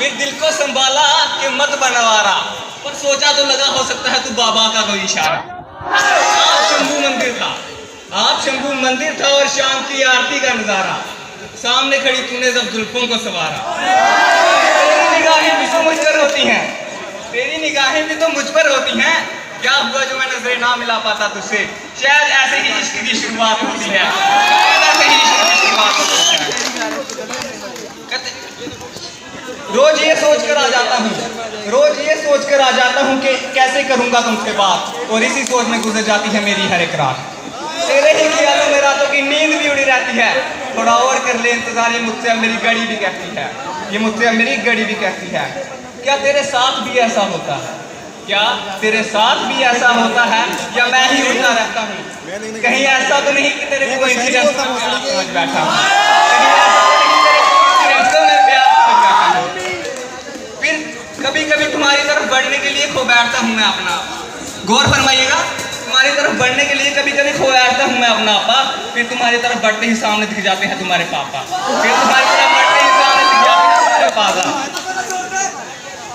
फिर दिल को संभाला कि मत बनवारा, पर सोचा तो लगा हो सकता है तू बाबा का कोई इशारा। आप शंभू मंदिर था, आप शंभू मंदिर था और शाम की आरती का नजारा, सामने खड़ी तूने जब जुल्फों को सवारा। तेरी निगाहें भी तो मुझ पर होती हैं, तेरी निगाहें भी तो मुझ पर होती हैं, क्या हुआ जो मैं नजरें ना मिला पाता तुझसे, शायद ऐसे ही इश्क की शुरुआत होती है, शायद ऐसे ही इश्क की शुरुआत होती है। रोज ये सोच कर आ जाता हूँ, रोज ये सोच कर आ जाता हूँ कि कैसे करूँगा तुमसे बात, और इसी सोच में गुजर जाती है मेरी हर एक रात। तेरे ही ख्यालों में रातों की नींद भी उड़ी रहती है, थोड़ा और कर ले इंतजार, ये मुझसे अब मेरी घड़ी भी कहती है, ये मुझसे अब मेरी घड़ी भी कहती है। क्या तेरे साथ भी ऐसा होता है, क्या तेरे साथ भी ऐसा होता है, या मैं ही उड़ता रहता हूँ? कहीं ऐसा तो नहीं कि तेरे कोइंसिडेंस में प्यार समझ बैठा हूँ, कहीं ऐसा तो नहीं तेरे कोइंसिडेंसों में प्यार समझ बैठा हूँ? फिर कभी कभी तुम्हारी तरफ बढ़ने के लिए खो बैठता हूँ मैं अपना, गौर फरमाइएगा, तुम्हारी तरफ बढ़ने के लिए कभी कभी खो बैठता हूँ मैं अपना आपा, फिर तुम्हारी तरफ बढ़ते ही सामने दिख जाते हैं तुम्हारे पापा, फिर तुम्हारी तरफ बढ़ते ही सामने दिख जाते हैं तुम्हारे पापा।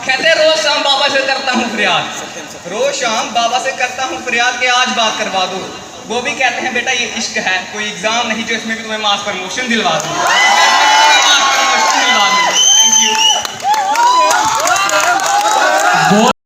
कहते रोज शाम बाबा से करता हूँ फरियाद, रोज शाम बाबा से करता हूँ फरियाद कि आज बात करवा दो। वो भी कहते हैं बेटा ये इश्क है, कोई एग्जाम नहीं जो इसमें भी तुम्हें मास प्रमोशन दिलवा दूँ।